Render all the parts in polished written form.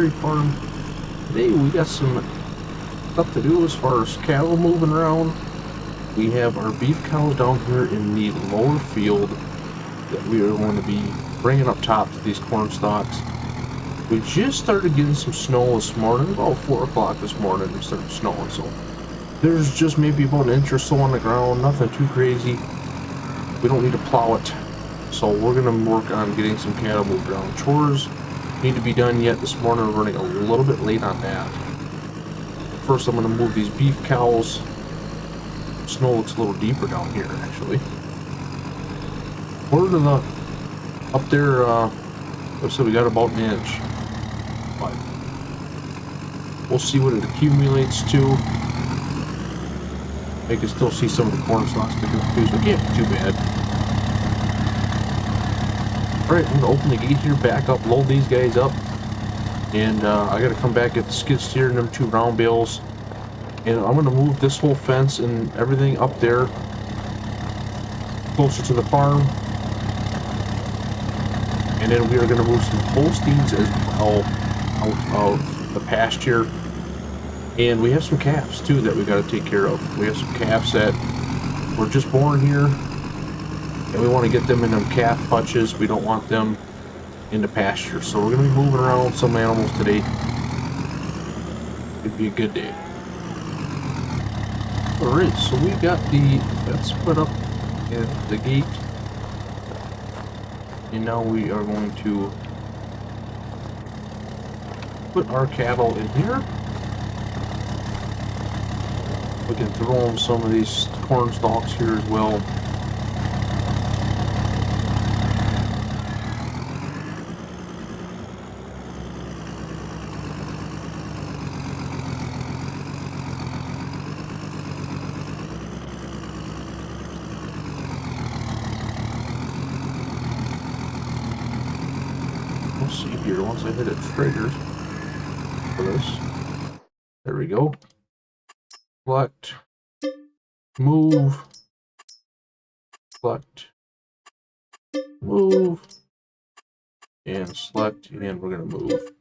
dairy farm. Today we got some stuff to do as far as cattle moving around. We have our beef cows down here in the lower field that we are going to be bringing up top to these corn stalks. We just started getting some snow this morning, about 4 o'clock this morning it started snowing, so there's just maybe about an inch or so on the ground, nothing too crazy. We don't need to plow it, so we're going to work on getting some cattle moved around. Chores need to be done yet this morning. We're running a little bit late on that. First I'm going to move these beef cows. Snow looks a little deeper down here actually. We're to the up there, so we got about an inch, but we'll see what it accumulates to. I can still see some of the corn stalks sticking up too, so it can't be too bad. Alright, I'm going to open the gate here, back up, load these guys up, and I got to come back, get the skid steer and them 2 round bales, and I'm going to move this whole fence and everything up there closer to the farm, and then we are going to move some Holsteins as well out of the pasture. And we have some calves too that we got to take care of. We have some calves that were just born here, and we want to get them in them calf hutches. We don't want them in the pasture, so we're going to be moving around some animals today. It'd be a good day. Alright, so we got the fence put up at the gate, and now we are going to put our cattle in here. We can throw them some of these corn stalks here as well. We'll see here once I hit a trigger for this. There we go. Select, move, select, move, and select, and we're going to move.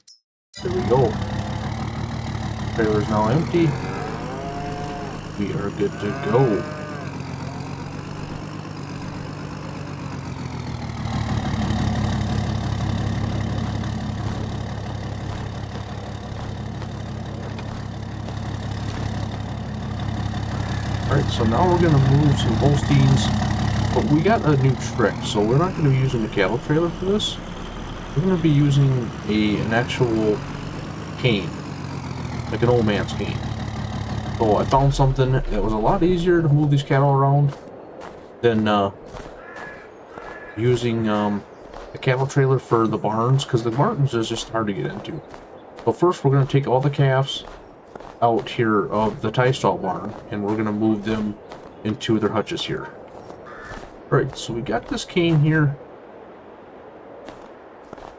There we go. Trailer is now empty. We are good to go. Alright, so now we're going to move some Holsteins, but we got a new trick, so we're not going to be using the cattle trailer for this. We're going to be using an actual cane, like an old man's cane. So I found something that was a lot easier to move these cattle around than using a cattle trailer for the barns, because the barns is just hard to get into. So first we're going to take all the calves out here of the tie stall barn, and we're going to move them into their hutches here. Alright, so we got this cane here,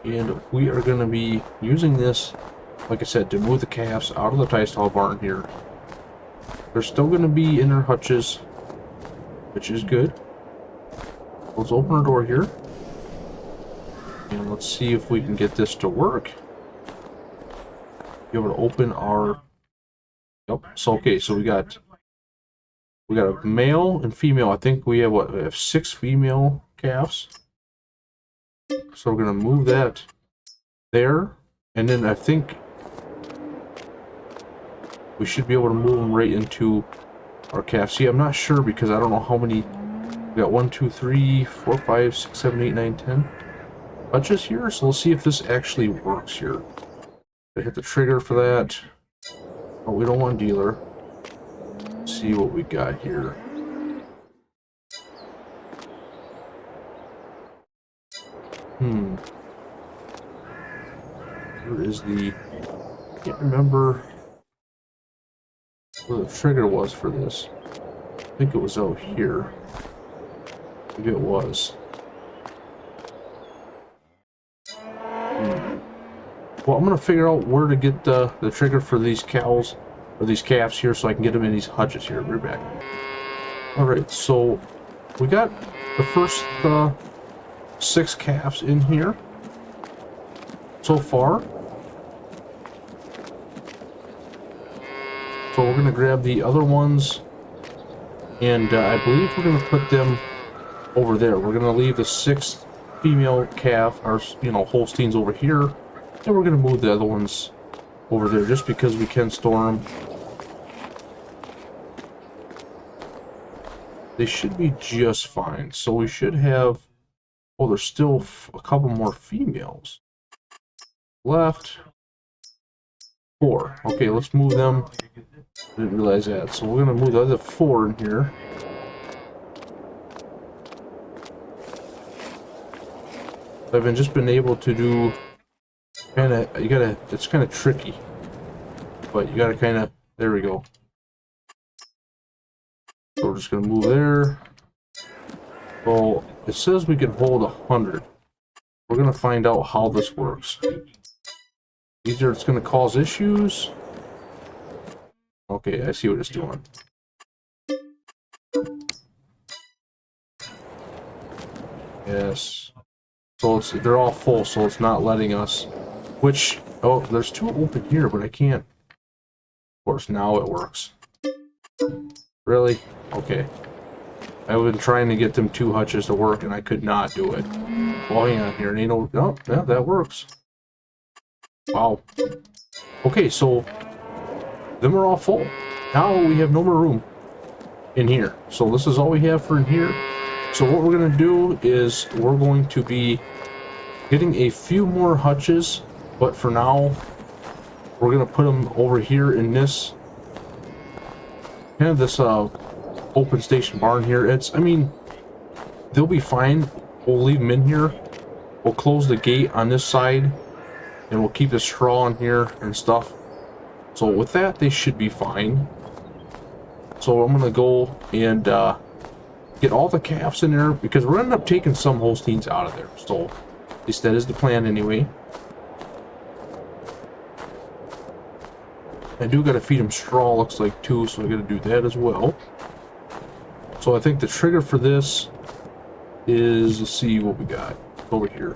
and we are going to be using this, like I said, to move the calves out of the tie stall barn here. They're still going to be in their hutches, which is good. Let's open our door here, and let's see if we can get this to work. Be able to open our... Yep. So okay, so we got a male and female. I think we have what? We have 6 female calves. So we're gonna move that there, and then I think we should be able to move them right into our calves. See, I'm not sure because I don't know how many. We got 1, 2, 3, 4, 5, 6, 7, 8, 9, 10 hutches here. So let's see if this actually works here. I hit the trigger for that. Oh, we don't want dealer. Let's see what we got here. Here is the... I can't remember where the trigger was for this. I think it was out here. Maybe it was. Well, I'm going to figure out where to get the trigger for these cows, or these calves here, so I can get them in these hutches here. We're back. Alright, so we got the first 6 calves in here so far. So we're going to grab the other ones, and I believe we're going to put them over there. We're going to leave the 6th female calf, our, you know, Holsteins over here, and we're going to move the other ones over there just because we can store them. They should be just fine. So we should have, oh, there's still a couple more females left. 4. Okay, let's move them. Didn't realize that. So we're going to move the other 4 in here. I've just been able to do kind of, it's kind of tricky, but you gotta kind of, there we go. So we're just gonna move there. Well, it says we can hold 100. We're gonna find out how this works. Either it's gonna cause issues. Okay, I see what it's doing. Yes. So they're all full, so it's not letting us. Which, oh, there's 2 open here, but I can't. Of course, now it works. Really? Okay. I've been trying to get them 2 hutches to work, and I could not do it. Well, hang on here. Ain't no. Oh, yeah, that works. Wow. Okay, so them are all full. Now we have no more room in here. So this is all we have for in here. So what we're going to do is we're going to be getting a few more hutches, but for now we're going to put them over here in this kind of this open station barn here. It's, I mean, they'll be fine. We'll leave them in here. We'll close the gate on this side, and we'll keep the straw in here and stuff. So with that, they should be fine. So I'm going to go and get all the calves in there, because we're ending up taking some Holsteins out of there. So at least that is the plan anyway. I do got to feed them straw, looks like, too, so I got to do that as well. So I think the trigger for this is, let's see what we got over here.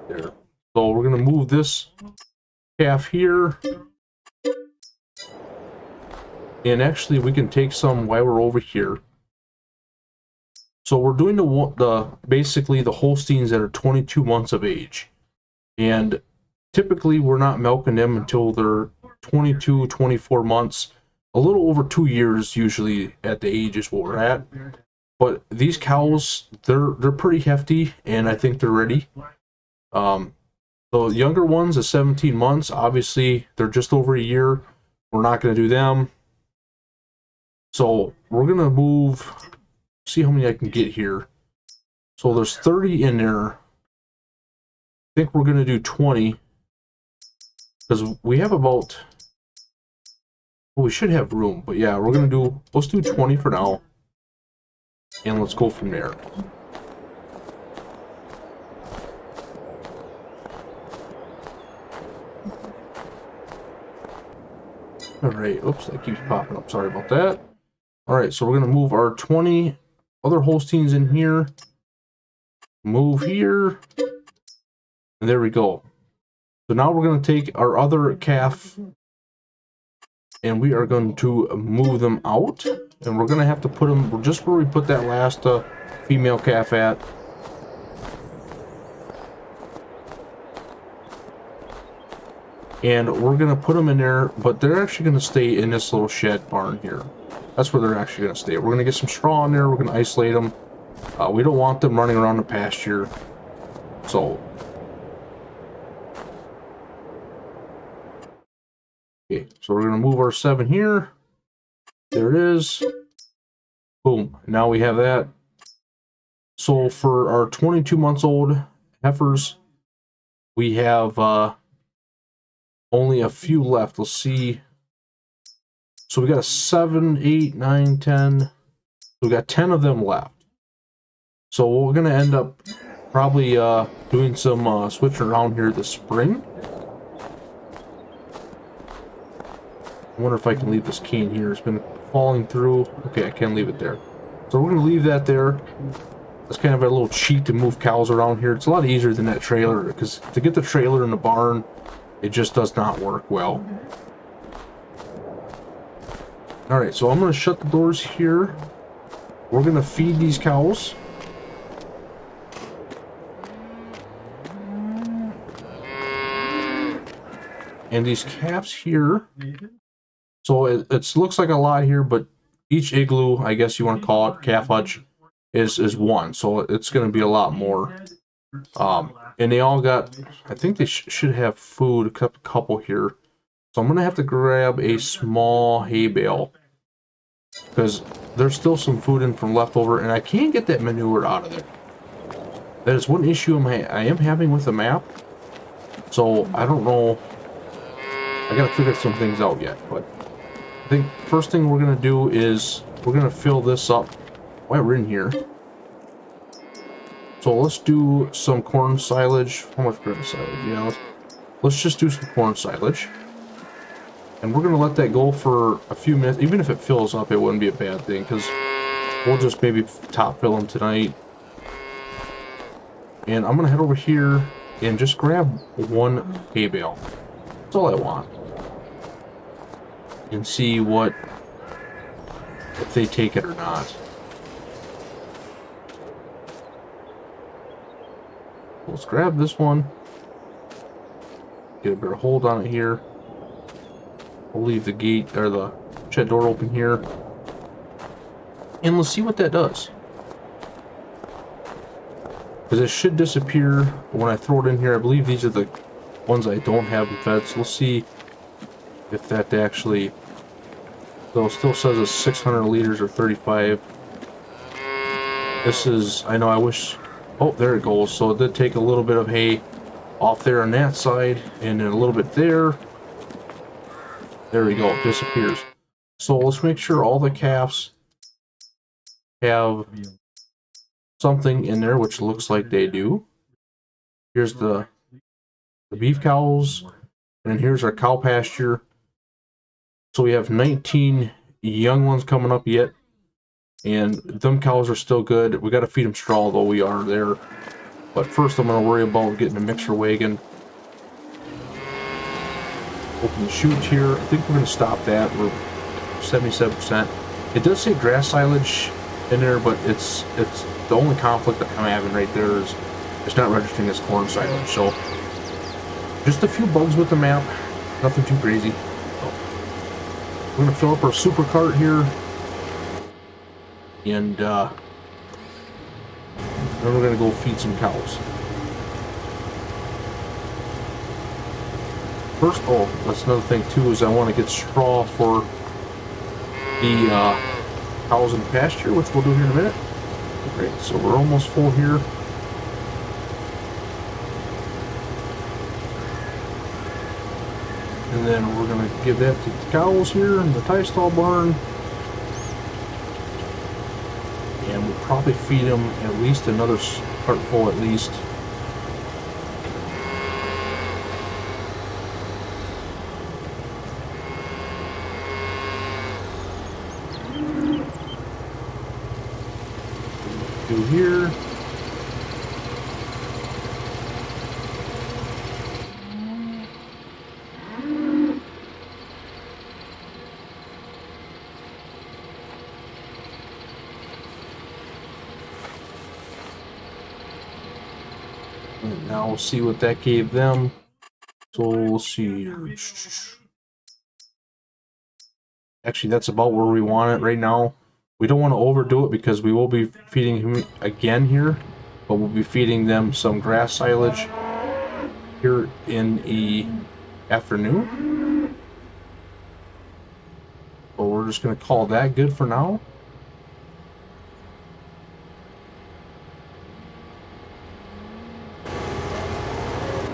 There. So we're going to move this calf here. And actually, we can take some while we're over here. So we're doing the basically the Holsteins that are 22 months of age. And typically, we're not milking them until they're 22, 24 months. A little over 2 years, usually, at the age is what we're at. But these cows, they're pretty hefty, and I think they're ready. The younger ones, at 17 months, obviously, they're just over a year. We're not going to do them. So we're going to move, see how many I can get here. So there's 30 in there. I think we're going to do 20. Because we have about, well, we should have room. But yeah, we're going to do, let's do 20 for now. And let's go from there. Alright, oops, that keeps popping up. Sorry about that. Alright, so we're going to move our 20 other Holsteins in here. Move here. And there we go. So now we're going to take our other calf and we are going to move them out. And we're going to have to put them just where we put that last female calf at. And we're going to put them in there, but they're actually going to stay in this little shed barn here. That's where they're actually going to stay. We're going to get some straw in there. We're going to isolate them. We don't want them running around the pasture. So, okay, so we're going to move our 7 here. There it is. Boom. Now we have that. So for our 22 months old heifers, we have only a few left. Let's see. So we got a 7, 8, 9, 10. We got 10 of them left. So we're going to end up probably doing some switching around here this spring. I wonder if I can leave this cane here. It's been falling through. Okay, I can't leave it there. So we're going to leave that there. It's kind of a little cheat to move cows around here. It's a lot easier than that trailer, because to get the trailer in the barn, it just does not work well. Alright, so I'm going to shut the doors here. We're going to feed these cows. And these calves here. So it looks like a lot here, but each igloo, I guess you want to call it, calf hutch, is one. So it's going to be a lot more. And they all got, I think they should have food, a couple here. So I'm going to have to grab a small hay bale, because there's still some food in from leftover, and I can't get that manure out of there. That is one issue I am having with the map. So I don't know. I got to figure some things out yet, but I think first thing we're going to do is we're going to fill this up while we're in here. So let's do some corn silage. How much corn silage? Yeah, let's just do some corn silage. And we're going to let that go for a few minutes. Even if it fills up, it wouldn't be a bad thing, because we'll just maybe top fill them tonight. And I'm going to head over here and just grab one hay bale. That's all I want. And see if they take it or not. Let's grab this one. Get a better hold on it here. We'll leave the gate or the shed door open here. And let's see what that does. Because it should disappear when I throw it in here. I believe these are the ones I don't have fed. So we'll see if that actually... So it still says it's 600 liters or 35. This is... I know I wish... Oh, there it goes. So it did take a little bit of hay off there on that side, and then a little bit there. There we go. It disappears. So let's make sure all the calves have something in there, which looks like they do. Here's the beef cows, and here's our cow pasture. So we have 19 young ones coming up yet, and them cows are still good. We got to feed them straw, though we are there. But first I'm going to worry about getting a mixer wagon. Open the chute here. I think we're going to stop that. We're 77%. It does say grass silage in there, but it's the only conflict that I'm having right there is it's not registering as corn silage. So just a few bugs with the map, nothing too crazy. So we're going to fill up our super cart here, and then we're going to go feed some cows. First, oh, that's another thing too, is I want to get straw for the cows in the pasture, which we'll do here in a minute. Great, so we're almost full here. And then we're going to give that to the cows here in the tie stall barn. And we'll probably feed them at least another cart full at least. Do here. And now we'll see what that gave them. So we'll see. Actually, that's about where we want it right now. We don't want to overdo it because we will be feeding him again here, but we'll be feeding them some grass silage here in the afternoon. So we're just going to call that good for now.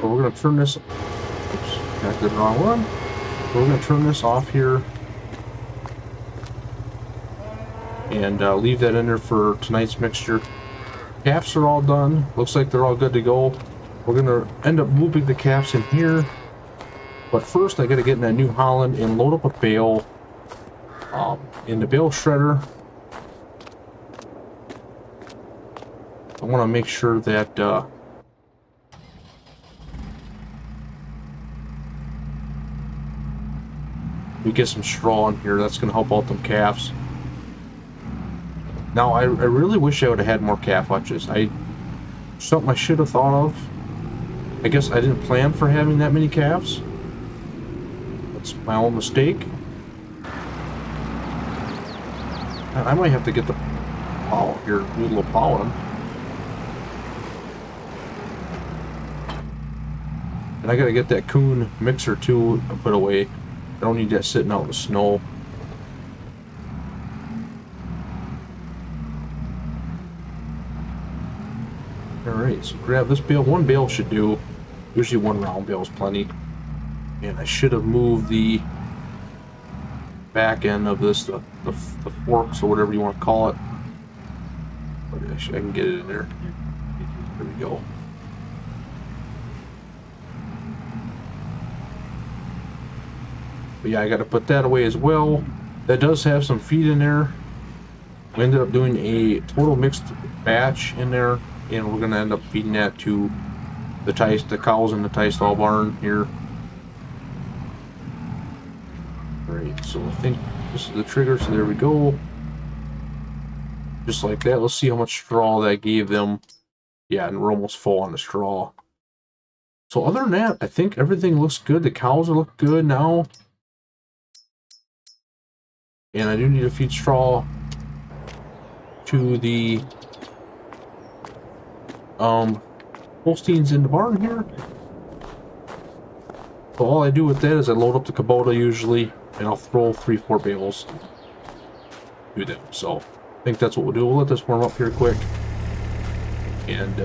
So we're going to turn this. Oops, got the wrong one. So we're going to turn this off here. And leave that in there for tonight's mixture. Calves are all done. Looks like they're all good to go. We're going to end up moving the calves in here. But first I got to get in that New Holland and load up a bale in the bale shredder. I want to make sure that we get some straw in here. That's going to help out them calves. Now, I really wish I would have had more calf hutches. Something I should have thought of. I guess I didn't plan for having that many calves. That's my own mistake. I might have to get the plow here, do a little plowing. And I gotta get that coon mixer too put away. I don't need that sitting out in the snow. Alright, so grab this bale. One bale should do. Usually one round bale is plenty. And I should have moved the back end of this, the forks or whatever you want to call it. But I can get it in there. There we go. But yeah, I got to put that away as well. That does have some feed in there. We ended up doing a total mixed batch in there, and we're going to end up feeding that to the cows in the tie stall barn here. Alright, so I think this is the trigger, so there we go. Just like that. Let's see how much straw that gave them. Yeah, and we're almost full on the straw. So other than that, I think everything looks good. The cows look good now. And I do need to feed straw to the Holsteins in the barn here. So all I do with that is I load up the Kubota usually, and I'll throw 3-4 bales to them. So I think that's what we'll do. We'll let this warm up here quick and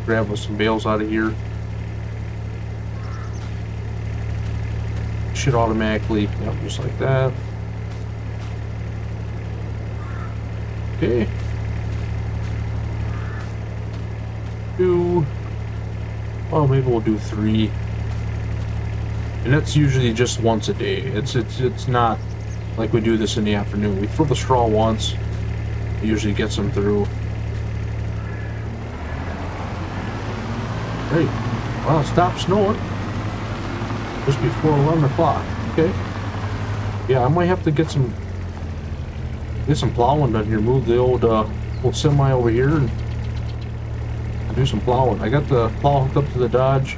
grab us some bales out of here. Should automatically, yep, just like that. Okay. 2. Well, maybe we'll do 3. And that's usually just once a day. It's not like we do this in the afternoon. We throw the straw once. It usually gets them through. Hey, well, it stopped snowing just before 11 o'clock. Okay. Yeah, I might have to get some plowing done here. Move the old semi over here and do some plowing. I got the plow hooked up to the Dodge.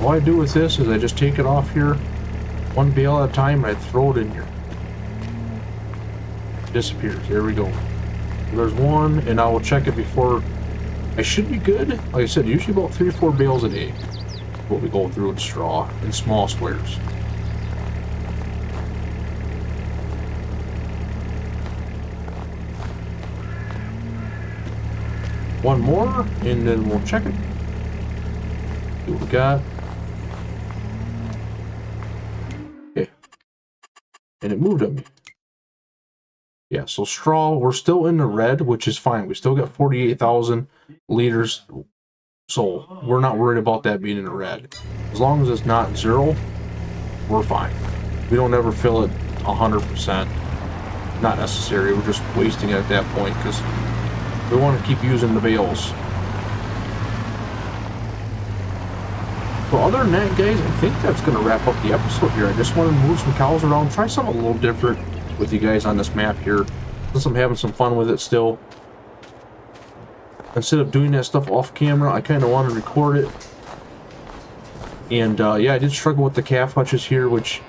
What I do with this is I just take it off here, one bale at a time, and I throw it in here. It disappears. There we go. There's one, and I will check it before. I should be good. Like I said, usually about 3 or 4 bales a day. What we go through in straw in small squares. One more, and then we'll check it. See what we got. Okay. And it moved on me. Yeah, so straw, we're still in the red, which is fine. We still got 48,000 liters, so we're not worried about that being in the red. As long as it's not 0, we're fine. We don't ever fill it 100%. Not necessary. We're just wasting it at that point because we want to keep using the bales. So other than that, guys, I think that's going to wrap up the episode here. I just wanted to move some cows around, try something a little different with you guys on this map here, since I'm having some fun with it still. Instead of doing that stuff off camera, I kind of want to record it. And yeah, I did struggle with the calf hutches here, which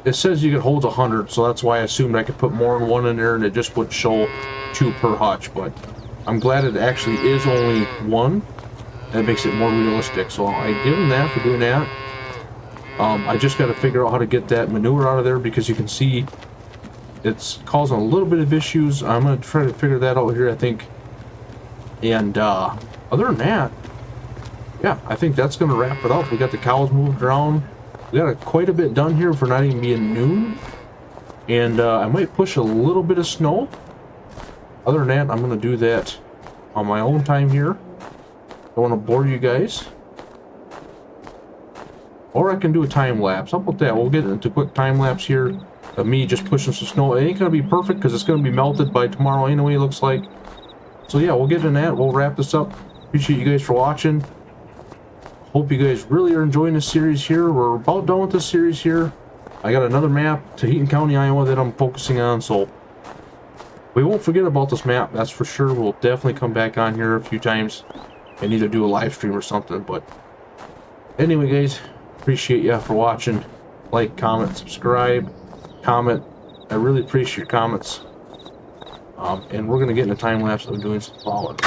it says you can hold 100, so that's why I assumed I could put more than one in there and it just would show 2 per hutch. But I'm glad it actually is only 1. That makes it more realistic. So I give them that for doing that. I just got to figure out how to get that manure out of there because you can see it's causing a little bit of issues. I'm going to try to figure that out here, I think. And other than that, yeah, I think that's going to wrap it up. We got the cows moved around. We got quite a bit done here for not even being noon. And I might push a little bit of snow. Other than that, I'm going to do that on my own time here. Don't want to bore you guys. Or I can do a time lapse. How about that? We'll get into a quick time lapse here of me just pushing some snow. It ain't going to be perfect because it's going to be melted by tomorrow anyway, it looks like. So yeah, we'll get into that. We'll wrap this up. Appreciate you guys for watching. hope you guys really are enjoying this series here. We're about done with this series here. I got another map to Heaton County, Iowa that I'm focusing on, so we won't forget about this map, that's for sure. We'll definitely come back on here a few times and either do a live stream or something. But anyway, guys, appreciate you for watching. Like, comment, subscribe, comment. I really appreciate your comments. And we're going to get in a time lapse of doing some plowing.